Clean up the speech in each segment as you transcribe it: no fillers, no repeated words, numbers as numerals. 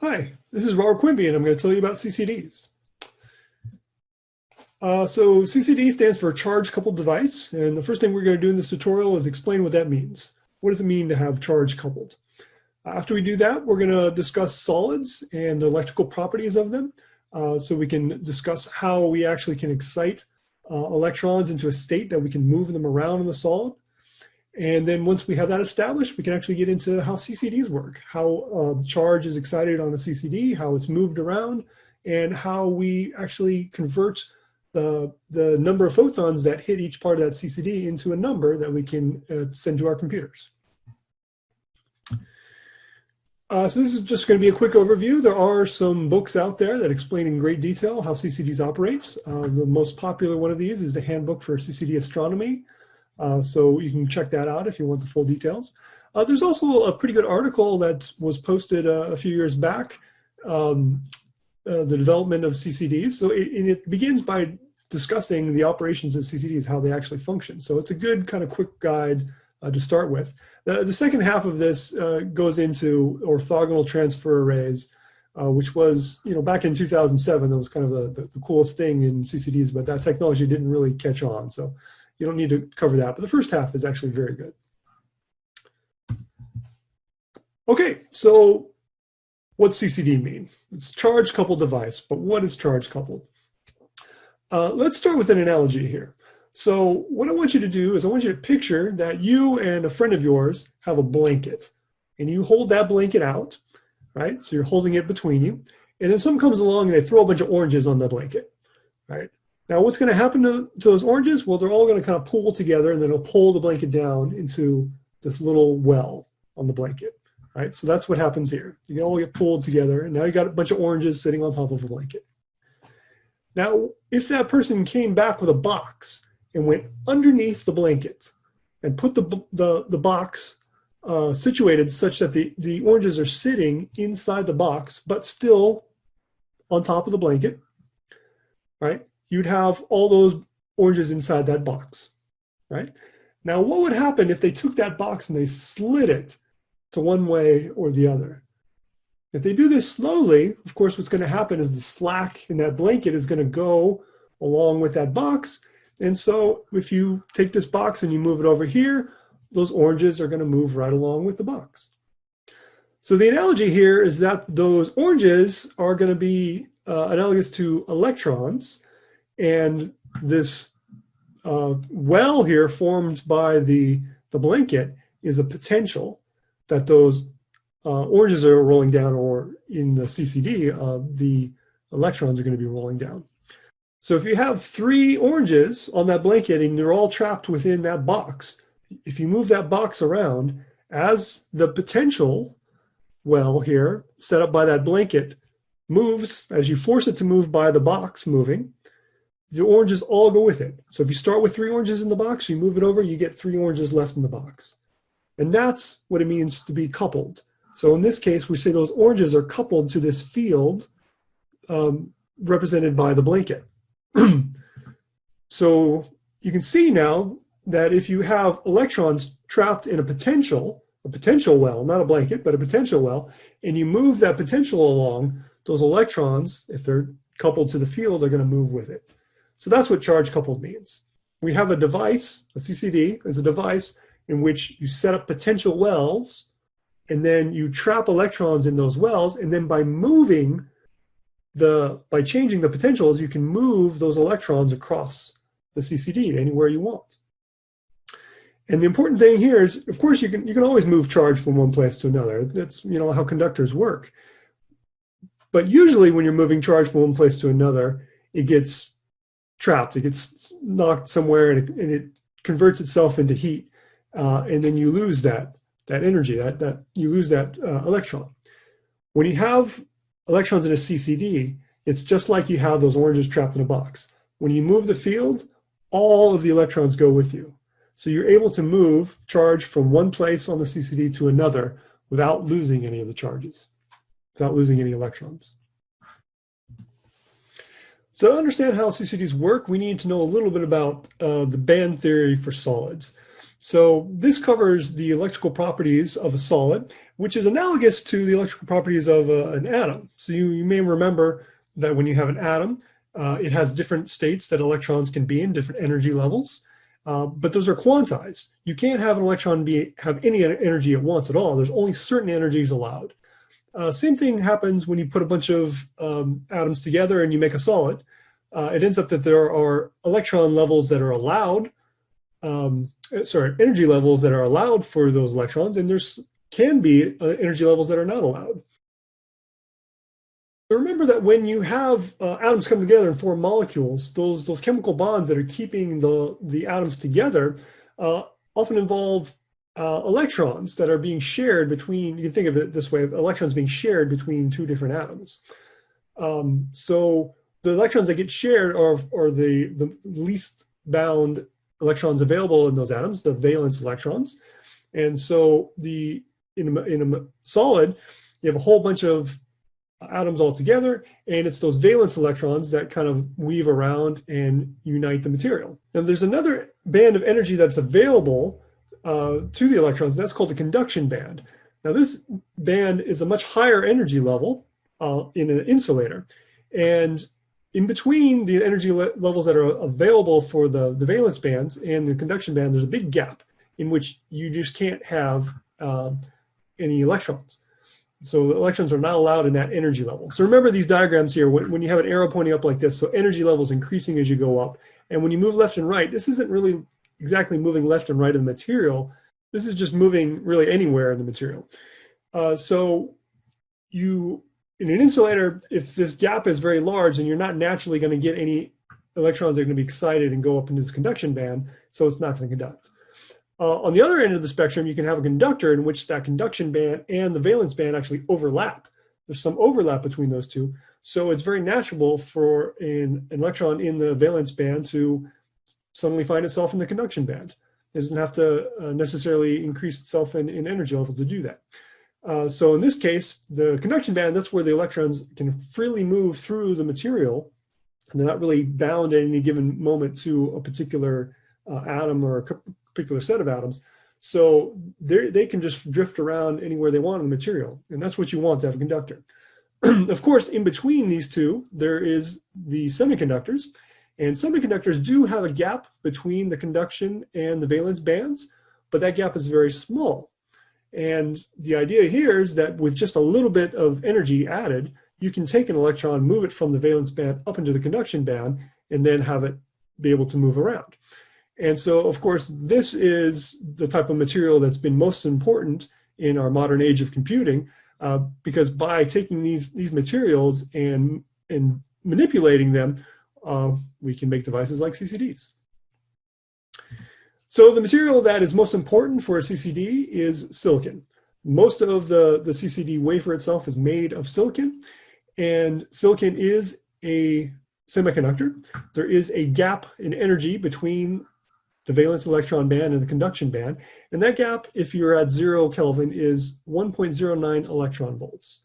Hi, this is Robert Quimby, and I'm going to tell you about CCDs. So CCD stands for charge coupled device, and the first thing we're going to do in this tutorial is explain what that means. What does it mean to have charge coupled? After we do that, we're going to discuss solids and the electrical properties of them, so we can discuss how we actually can excite electrons into a state that we can move them around in the solid. And then once we have that established, we can actually get into how CCDs work, how the charge is excited on a CCD, how it's moved around, and how we actually convert the number of photons that hit each part of that CCD into a number that we can send to our computers. So this is just going to be a quick overview. There are some books out there that explain in great detail how CCDs operates. The most popular one of these is the Handbook for CCD Astronomy. So you can check that out if you want the full details. There's also a pretty good article that was posted a few years back, the development of CCDs. So it begins by discussing the operations of CCDs, how they actually function. So it's a good kind of quick guide to start with. The second half of this goes into orthogonal transfer arrays, which was, back in 2007, that was kind of the coolest thing in CCDs, but that technology didn't really catch on. So you don't need to cover that, but the first half is actually very good. Okay, so what's CCD mean? It's charge coupled device, but what is charge coupled? Let's start with an analogy here. So what I want you to do is I want you to picture that you and a friend of yours have a blanket, and you hold that blanket out, right? So you're holding it between you, and then someone comes along and they throw a bunch of oranges on the blanket, right? Now, what's going to happen to those oranges? Well, they're all going to kind of pool together, and then it'll pull the blanket down into this little well on the blanket, right? So that's what happens here. You all get pulled together, and now you got a bunch of oranges sitting on top of a blanket. Now, if that person came back with a box and went underneath the blanket and put the box situated such that the oranges are sitting inside the box, but still on top of the blanket, right? You'd have all those oranges inside that box, right? Now, what would happen if they took that box and they slid it to one way or the other? If they do this slowly, of course, what's going to happen is the slack in that blanket is going to go along with that box. And so if you take this box and you move it over here, those oranges are going to move right along with the box. So the analogy here is that those oranges are going to be analogous to electrons. And this well here formed by the blanket is a potential that those oranges are rolling down, or in the CCD, the electrons are going to be rolling down. So if you have 3 oranges on that blanket and they're all trapped within that box, if you move that box around, as the potential well here set up by that blanket moves, as you force it to move by the box moving, the oranges all go with it. So if you start with 3 oranges in the box, you move it over, you get 3 oranges left in the box. And that's what it means to be coupled. So in this case, we say those oranges are coupled to this field represented by the blanket. So you can see now that if you have electrons trapped in a potential well, not a blanket, but a potential well, and you move that potential along, those electrons, if they're coupled to the field, are going to move with it. So that's what charge coupled means. We have a device, a CCD, is a device in which you set up potential wells, and then you trap electrons in those wells, and then by changing the potentials, you can move those electrons across the CCD anywhere you want. And the important thing here is, of course, you can always move charge from one place to another. That's how conductors work. But usually when you're moving charge from one place to another, it gets trapped. It gets knocked somewhere, and it converts itself into heat, and then you lose that energy. You lose that electron. When you have electrons in a CCD, it's just like you have those oranges trapped in a box. When you move the field, all of the electrons go with you. So you're able to move charge from one place on the CCD to another without losing any of the charges, without losing any electrons. So to understand how CCDs work, we need to know a little bit about the band theory for solids. So this covers the electrical properties of a solid, which is analogous to the electrical properties of an atom. So you may remember that when you have an atom, it has different states that electrons can be in, different energy levels, but those are quantized. You can't have an electron have any energy at once at all. There's only certain energies allowed. Same thing happens when you put a bunch of atoms together and you make a solid. It ends up that there are electron levels that are allowed, energy levels that are allowed for those electrons, and there can be energy levels that are not allowed. So remember that when you have atoms come together and form molecules, those chemical bonds that are keeping the atoms together often involve electrons that are being shared between, you can think of it this way, electrons being shared between two different atoms. So the electrons that get shared are the least bound electrons available in those atoms, the valence electrons. And so in a solid, you have a whole bunch of atoms all together, and it's those valence electrons that kind of weave around and unite the material. Now there's another band of energy that's available to the electrons, that's called the conduction band. Now this band is a much higher energy level in an insulator, and in between the energy levels that are available for the valence bands and the conduction band, there's a big gap in which you just can't have any electrons. So the electrons are not allowed in that energy level. So remember these diagrams here, when you have an arrow pointing up like this, so energy level is increasing as you go up. And when you move left and right, this isn't really exactly moving left and right in the material. This is just moving really anywhere in the material. So in an insulator, if this gap is very large, then you're not naturally going to get any electrons that are going to be excited and go up into this conduction band, so it's not going to conduct. On the other end of the spectrum, you can have a conductor in which that conduction band and the valence band actually overlap. There's some overlap between those two. So it's very natural for an electron in the valence band to suddenly find itself in the conduction band. It doesn't have to necessarily increase itself in energy level to do that. So in this case, the conduction band, that's where the electrons can freely move through the material, and they're not really bound at any given moment to a particular atom or a particular set of atoms. So they can just drift around anywhere they want in the material, and that's what you want to have a conductor. Of course, in between these two, there is the semiconductors, and semiconductors do have a gap between the conduction and the valence bands, but that gap is very small. And the idea here is that with just a little bit of energy added, you can take an electron, move it from the valence band up into the conduction band, and then have it be able to move around. And so, of course, this is the type of material that's been most important in our modern age of computing, because by taking these materials and manipulating them, we can make devices like CCDs. So the material that is most important for a CCD is silicon. Most of the CCD wafer itself is made of silicon, and silicon is a semiconductor. There is a gap in energy between the valence electron band and the conduction band, and that gap, if you're at 0 Kelvin, is 1.09 electron volts.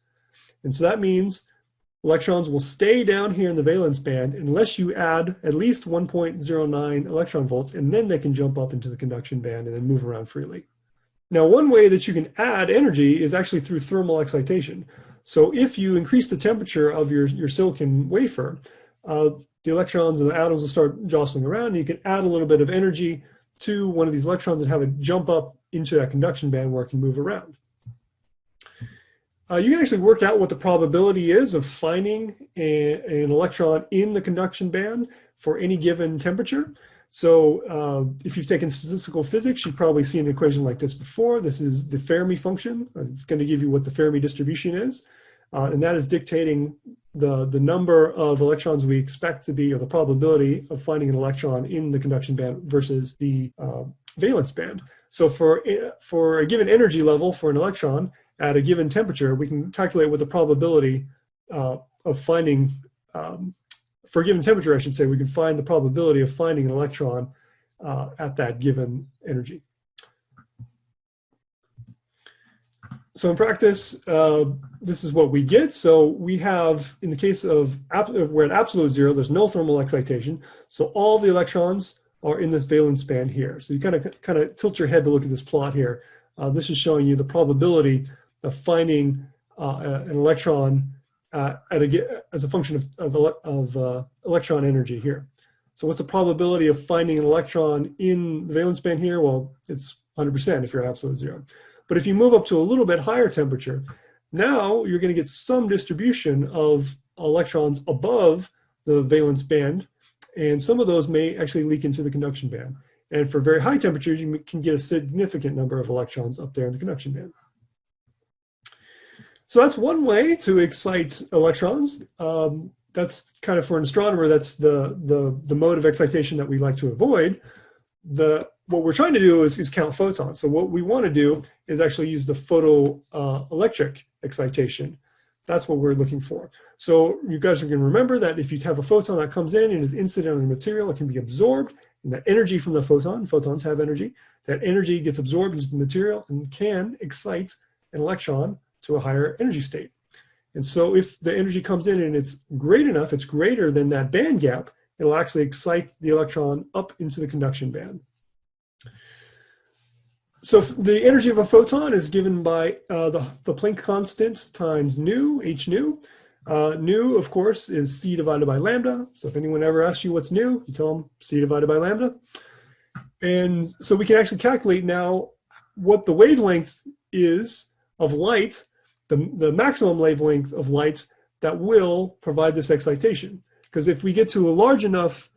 And so that means electrons will stay down here in the valence band unless you add at least 1.09 electron volts, and then they can jump up into the conduction band and then move around freely. Now, one way that you can add energy is actually through thermal excitation. So if you increase the temperature of your silicon wafer, the electrons and the atoms will start jostling around, and you can add a little bit of energy to one of these electrons and have it jump up into that conduction band where it can move around. You can actually work out what the probability is of finding an electron in the conduction band for any given temperature. So if you've taken statistical physics, you've probably seen an equation like this before. This is the Fermi function. It's going to give you what the Fermi distribution is. And that is dictating the number of electrons we expect to be, or the probability of finding an electron in the conduction band versus the valence band. So for a given energy level for an electron at a given temperature, we can calculate what the probability of finding, for a given temperature, I should say, we can find the probability of finding an electron at that given energy. So in practice, this is what we get. So we have, in the case of we're at absolute zero, there's no thermal excitation. So all the electrons are in this valence band here. So you kind of tilt your head to look at this plot here. This is showing you the probability of finding an electron as a function of electron energy here. So what's the probability of finding an electron in the valence band here? Well, it's 100% if you're at absolute zero. But if you move up to a little bit higher temperature, now you're going to get some distribution of electrons above the valence band, and some of those may actually leak into the conduction band. And for very high temperatures, you can get a significant number of electrons up there in the conduction band. So that's one way to excite electrons. That's kind of, for an astronomer, that's the mode of excitation that we like to avoid. What we're trying to do is count photons. So what we want to do is actually use the photoelectric excitation. That's what we're looking for. So you guys are going to remember that if you have a photon that comes in and is incident on the material, it can be absorbed, and that energy from the photons have energy, that energy gets absorbed into the material and can excite an electron to a higher energy state. And so if the energy comes in and it's great enough, it's greater than that band gap, it'll actually excite the electron up into the conduction band. So the energy of a photon is given by the Planck constant times nu, h nu. Nu, of course, is c divided by lambda. So if anyone ever asks you what's nu, you tell them c divided by lambda. And so we can actually calculate now what the wavelength is of light, the maximum wavelength of light that will provide this excitation. Because if we get to a large enough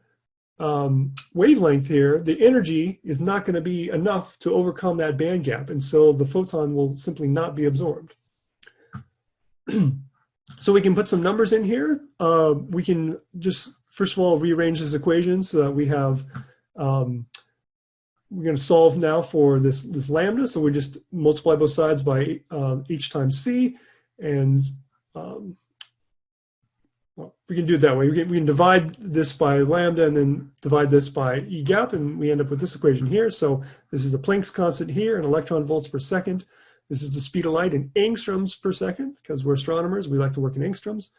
wavelength here, the energy is not going to be enough to overcome that band gap, and so the photon will simply not be absorbed. So we can put some numbers in here. We can just, first of all, rearrange this equation so that we have, we're going to solve now for this lambda, so we just multiply both sides by h times c, and well, we can do it that way. We can divide this by lambda and then divide this by E gap, and we end up with this equation here. So this is a Planck's constant here in electron volts per second. This is the speed of light in angstroms per second, because we're astronomers, we like to work in angstroms.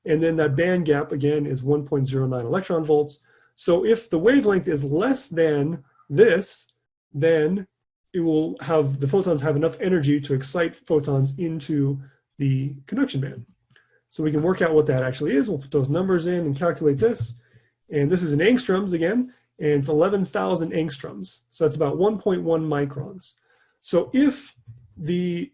And then that band gap, again, is 1.09 electron volts. So if the wavelength is less than this, then it will have, the photons have enough energy to excite photons into the conduction band. So we can work out what that actually is. We'll put those numbers in and calculate this. And this is in angstroms again, and it's 11,000 angstroms. So that's about 1.1 microns. So if the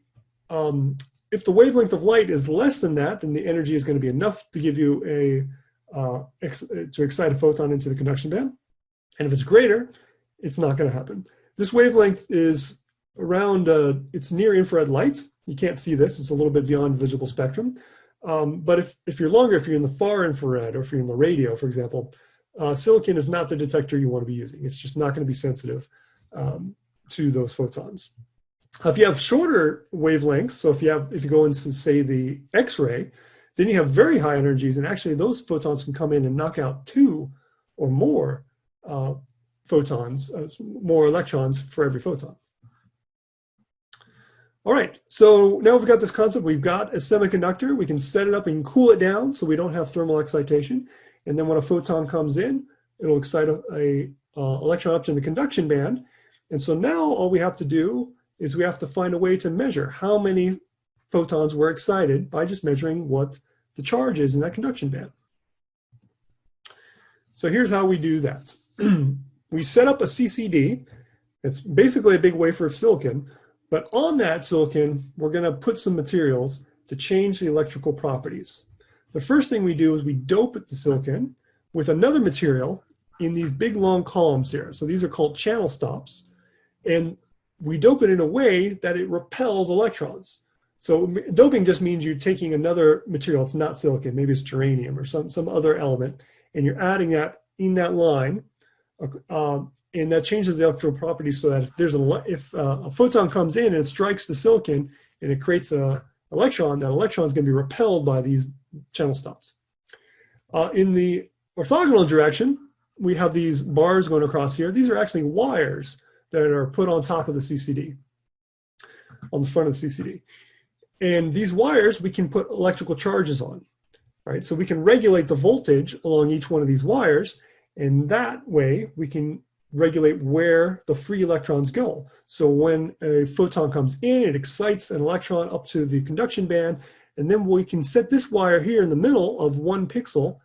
wavelength of light is less than that, then the energy is going to be enough to give you to excite a photon into the conduction band. And if it's greater, it's not going to happen. This wavelength is around, it's near infrared light. You can't see this, it's a little bit beyond visible spectrum. But if you're longer, if you're in the far infrared, or if you're in the radio, for example, silicon is not the detector you want to be using. It's just not going to be sensitive to those photons. If you have shorter wavelengths, so if you go into, say, the X-ray, then you have very high energies, and actually those photons can come in and knock out 2 or more photons, more electrons for every photon. All right, so now we've got this concept. We've got a semiconductor. We can set it up and cool it down so we don't have thermal excitation. And then when a photon comes in, it'll excite a electron up to the conduction band. And so now all we have to do is we have to find a way to measure how many photons were excited by just measuring what the charge is in that conduction band. So here's how we do that. We set up a CCD. It's basically a big wafer of silicon. But on that silicon, we're going to put some materials to change the electrical properties. The first thing we do is we dope the silicon with another material in these big long columns here. So these are called channel stops. And we dope it in a way that it repels electrons. So doping just means you're taking another material, it's not silicon, maybe it's germanium or some other element, and you're adding that in that line. And that changes the electrical properties so that if a photon comes in and it strikes the silicon and it creates an electron, that electron is going to be repelled by these channel stops. In the orthogonal direction, we have these bars going across here. These are actually wires that are put on top of the CCD, on the front of the CCD. And these wires, we can put electrical charges on, right? So we can regulate the voltage along each one of these wires, and that way we can regulate where the free electrons go. So when a photon comes in, it excites an electron up to the conduction band, and then we can set this wire here in the middle of 1 pixel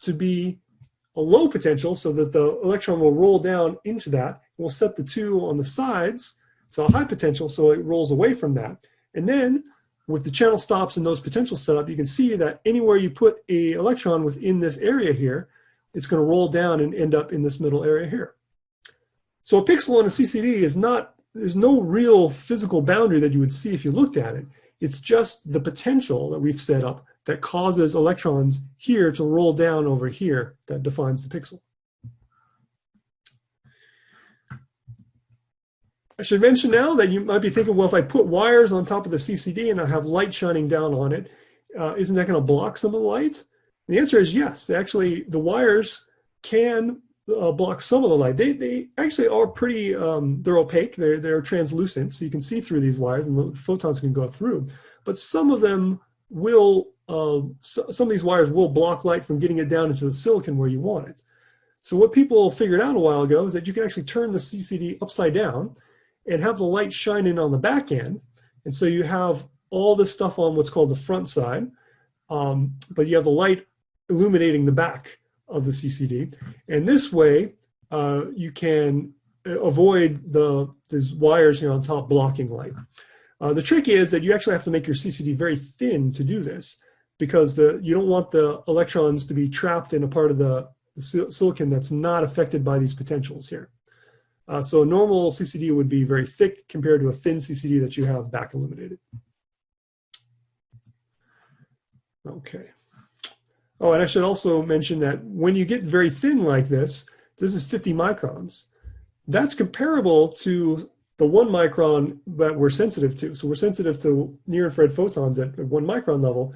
to be a low potential so that the electron will roll down into that. We'll set the 2 on the sides to a high potential so it rolls away from that. And then with the channel stops and those potentials set up, you can see that anywhere you put an electron within this area here, it's going to roll down and end up in this middle area here. So a pixel on a CCD is not, there's no real physical boundary that you would see if you looked at it. It's just the potential that we've set up that causes electrons here to roll down over here that defines the pixel. I should mention now that you might be thinking, well, if I put wires on top of the CCD and I have light shining down on it, isn't that going to block some of the light? The answer is yes. Actually, the wires can block some of the light. They actually are pretty, they're opaque, they're translucent, so you can see through these wires and the photons can go through. But some of them will, some of these wires will block light from getting it down into the silicon where you want it. So what people figured out a while ago is that you can actually turn the CCD upside down and have the light shine in on the back end. And so you have all this stuff on what's called the front side, but you have the light illuminating the back of the CCD. And this way, you can avoid these wires here on top blocking light. The trick is that you actually have to make your CCD very thin to do this, because you don't want the electrons to be trapped in a part of the silicon that's not affected by these potentials here. So a normal CCD would be very thick compared to a thin CCD that you have back illuminated. Okay. Oh, and I should also mention that when you get very thin like this is 50 microns. That's comparable to the 1 micron that we're sensitive to. So we're sensitive to near-infrared photons at 1 micron level.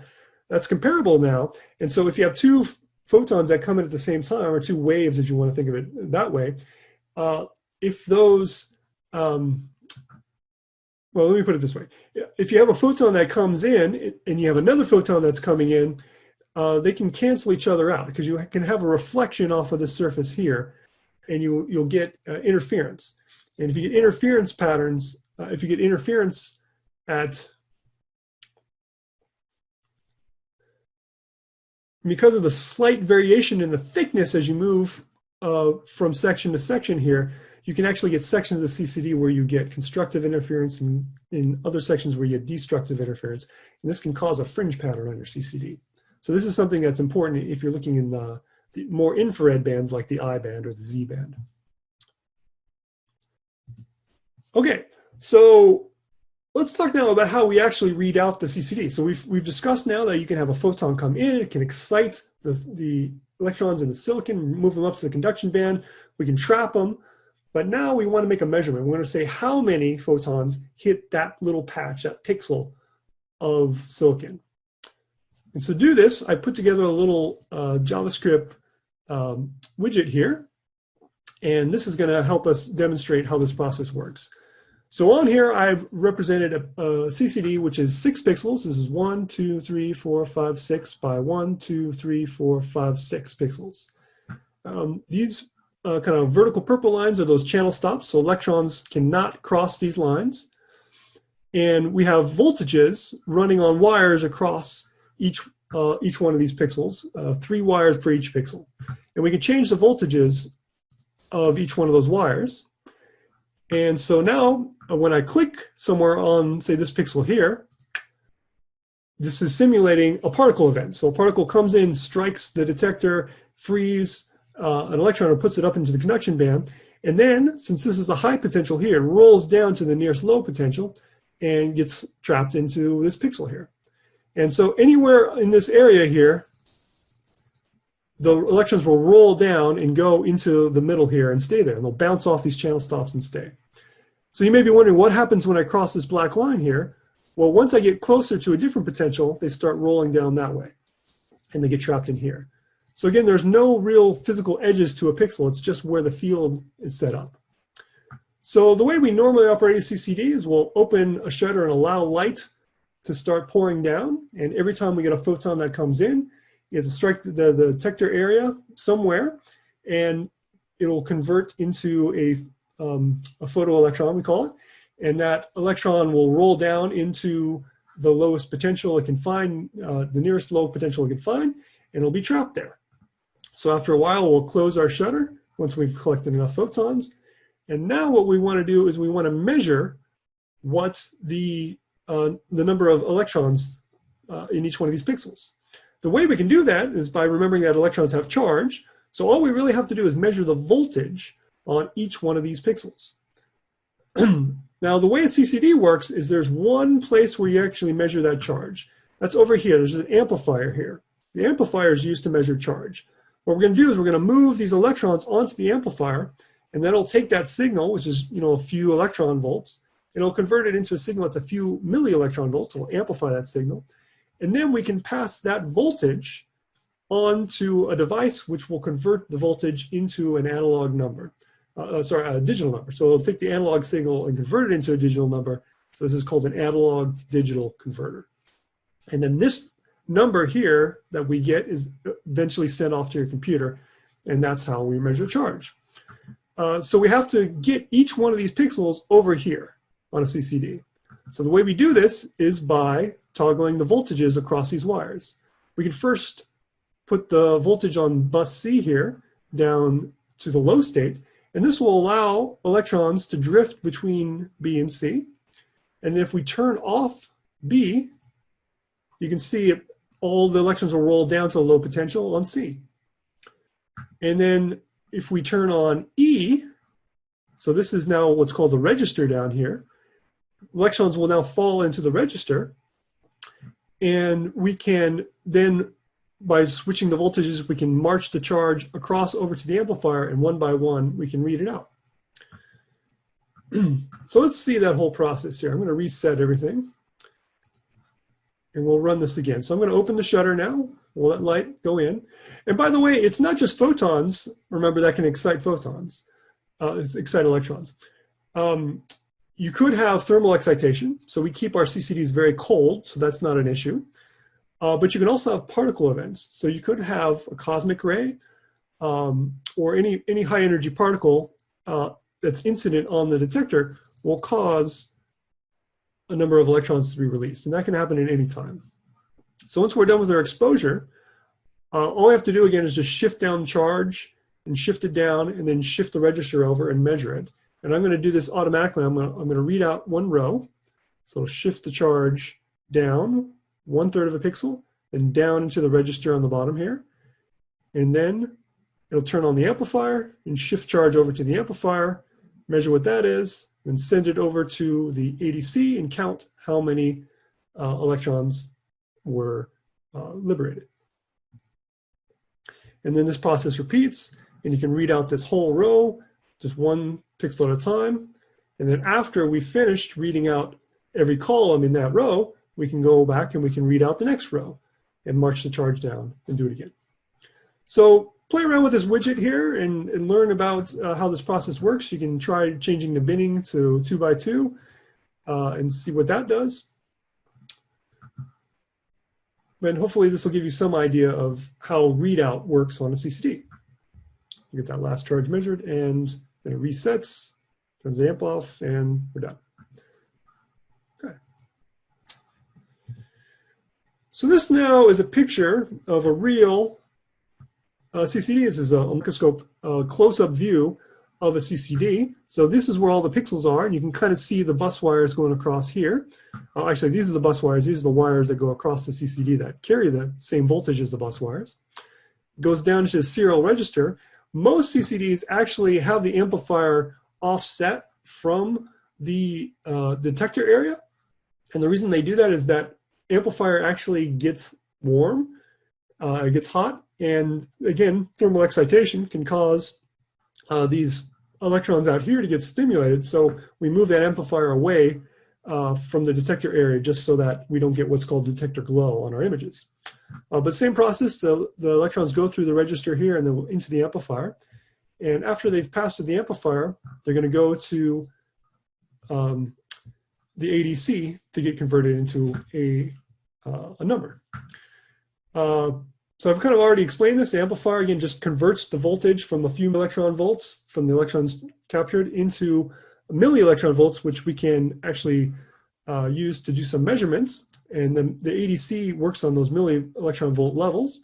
That's comparable now. And so if you have 2 photons that come in at the same time, or 2 waves, as you want to think of it that way, if those, well, let me put it this way. If you have a photon that comes in and you have another photon that's coming in, they can cancel each other out, because you can have a reflection off of the surface here, and you'll get interference. And if you get interference patterns, if you get interference because of the slight variation in the thickness as you move from section to section here, you can actually get sections of the CCD where you get constructive interference and in other sections where you get destructive interference. And this can cause a fringe pattern on your CCD. So this is something that's important if you're looking in the more infrared bands like the I band or the Z band. Okay, so let's talk now about how we actually read out the CCD. So we've discussed now that you can have a photon come in, it can excite the electrons in the silicon, move them up to the conduction band, we can trap them, but now we want to make a measurement. We want to say how many photons hit that little patch, that pixel of silicon. And so to do this, I put together a little JavaScript widget here, and this is going to help us demonstrate how this process works. So on here, I've represented a CCD, which is 6 pixels. This is 1, 2, 3, 4, 5, 6 by 1, 2, 3, 4, 5, 6 pixels. These kind of vertical purple lines are those channel stops, so electrons cannot cross these lines. And we have voltages running on wires across each one of these pixels, 3 wires per each pixel. And we can change the voltages of each one of those wires. And so now, when I click somewhere on, say, this pixel here, this is simulating a particle event. So a particle comes in, strikes the detector, frees an electron, and puts it up into the conduction band. And then, since this is a high potential here, it rolls down to the nearest low potential and gets trapped into this pixel here. And so anywhere in this area here, the electrons will roll down and go into the middle here and stay there. And they'll bounce off these channel stops and stay. So you may be wondering, what happens when I cross this black line here? Well, once I get closer to a different potential, they start rolling down that way. And they get trapped in here. So again, there's no real physical edges to a pixel. It's just where the field is set up. So the way we normally operate a CCD is we'll open a shutter and allow light to start pouring down. And every time we get a photon that comes in, you have to strike the detector area somewhere. And it'll convert into a photoelectron, we call it, and that electron will roll down into the lowest potential it can find, the nearest low potential it can find, and it'll be trapped there. So after a while, we'll close our shutter once we've collected enough photons. And now what we want to do is we want to measure what the number of electrons in each one of these pixels. The way we can do that is by remembering that electrons have charge. So all we really have to do is measure the voltage on each one of these pixels. Now, the way a CCD works is there's one place where you actually measure that charge. That's over here. There's an amplifier here. The amplifier is used to measure charge. What we're going to do is we're going to move these electrons onto the amplifier, and then it'll take that signal, which is a few electron volts, and it'll convert it into a signal that's a few milli-electron volts. It'll amplify that signal. And then we can pass that voltage onto a device which will convert the voltage into an analog number. A digital number. So it'll take the analog signal and convert it into a digital number. So this is called an analog to digital converter. And then this number here that we get is eventually sent off to your computer, and that's how we measure charge. So we have to get each one of these pixels over here on a CCD. So the way we do this is by toggling the voltages across these wires. We can first put the voltage on bus C here down to the low state, and this will allow electrons to drift between B and C. And if we turn off B, you can see all the electrons will roll down to low potential on C. And then if we turn on E, so this is now what's called the register down here, electrons will now fall into the register. And we can then, by switching the voltages, we can march the charge across over to the amplifier, and one by one, we can read it out. So let's see that whole process here. I'm going to reset everything, and we'll run this again. So I'm going to open the shutter now. We'll let light go in. And by the way, it's not just photons, remember, that can excite photons. Excite electrons. You could have thermal excitation. So we keep our CCDs very cold, so that's not an issue. But you can also have particle events. So you could have a cosmic ray or any high energy particle that's incident on the detector will cause a number of electrons to be released. And that can happen at any time. So once we're done with our exposure, all we have to do again is just shift down charge and shift it down, and then shift the register over and measure it. And I'm going to do this automatically. I'm going to read out one row. So shift the charge down 1/3 of a pixel, and down into the register on the bottom here. And then it'll turn on the amplifier and shift charge over to the amplifier, measure what that is, and send it over to the ADC and count how many electrons were liberated. And then this process repeats, and you can read out this whole row, just one pixel at a time. And then after we finished reading out every column in that row, we can go back and we can read out the next row and march the charge down and do it again. So play around with this widget here and learn about how this process works. You can try changing the binning to 2 by 2 and see what that does. And hopefully this will give you some idea of how readout works on a CCD. You get that last charge measured, and then it resets, turns the amp off, and we're done. Okay. So this now is a picture of a real CCD. This is a microscope close-up view of a CCD. So this is where all the pixels are, and you can kind of see the bus wires going across here. Actually, these are the bus wires. These are the wires that go across the CCD that carry the same voltage as the bus wires. It goes down to the serial register. Most CCDs actually have the amplifier offset from the detector area. And the reason they do that is that amplifier actually gets warm, it gets hot, and again, thermal excitation can cause these electrons out here to get stimulated. So we move that amplifier away from the detector area just so that we don't get what's called detector glow on our images. But same process, the electrons go through the register here and then into the amplifier. And after they've passed through the amplifier, they're going to go to the ADC to get converted into a number. So I've kind of already explained this. The amplifier, again, just converts the voltage from a few electron volts from the electrons captured into milli-electron volts, which we can actually use to do some measurements. And then the ADC works on those milli-electron volt levels,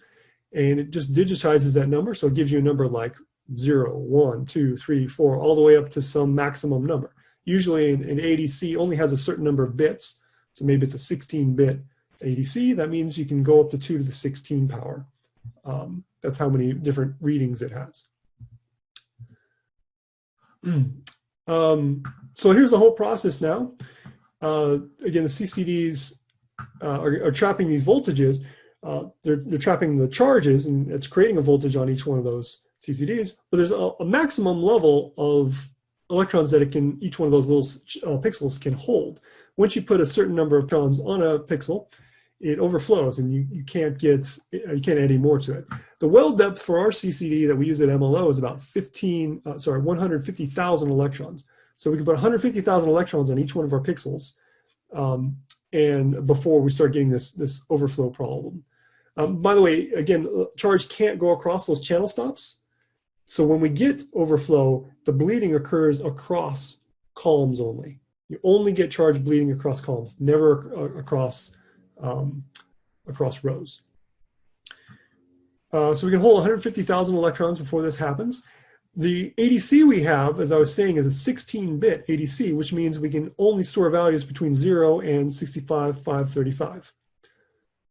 and it just digitizes that number. So it gives you a number like 0, 1, 2, 3, 4, all the way up to some maximum number. Usually an ADC only has a certain number of bits. So maybe it's a 16-bit ADC. That means you can go up to 2 to the 16 power. That's how many different readings it has. So here's the whole process now. Again, the CCDs are trapping these voltages. They're trapping the charges, and it's creating a voltage on each one of those CCDs. But there's a maximum level of electrons that each one of those little pixels can hold. Once you put a certain number of electrons on a pixel, it overflows, and you can't add any more to it. The well depth for our CCD that we use at MLO is about 150,000 electrons. So we can put 150,000 electrons on each one of our pixels, and before we start getting this overflow problem. By the way, again, charge can't go across those channel stops. So when we get overflow, the bleeding occurs across columns only. You only get charge bleeding across columns, never across rows. So we can hold 150,000 electrons before this happens. The ADC we have, as I was saying, is a 16-bit ADC, which means we can only store values between 0 and 65,535.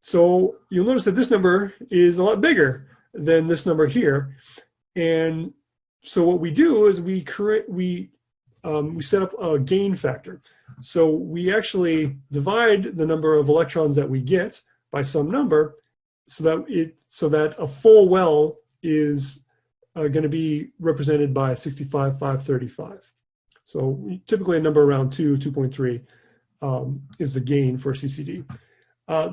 So you'll notice that this number is a lot bigger than this number here. And so what we do is we set up a gain factor. So we actually divide the number of electrons that we get by some number, so that a full well is going to be represented by 65,535. So typically a number around 2.3 is the gain for CCD.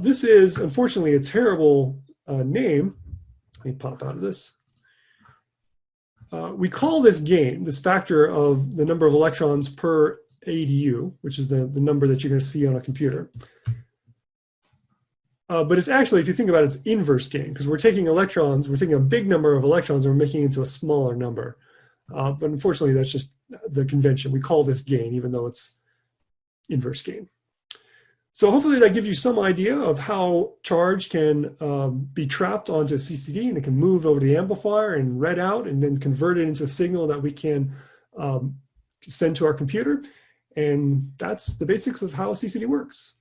This is unfortunately a terrible name. Let me pop out of this. We call this gain, this factor of the number of electrons per ADU, which is the number that you're going to see on a computer. But it's actually, if you think about it, it's inverse gain, because we're taking electrons, we're taking a big number of electrons and we're making it into a smaller number. But unfortunately, that's just the convention. We call this gain, even though it's inverse gain. So hopefully that gives you some idea of how charge can be trapped onto a CCD, and it can move over the amplifier and read out and then convert it into a signal that we can send to our computer. And that's the basics of how a CCD works.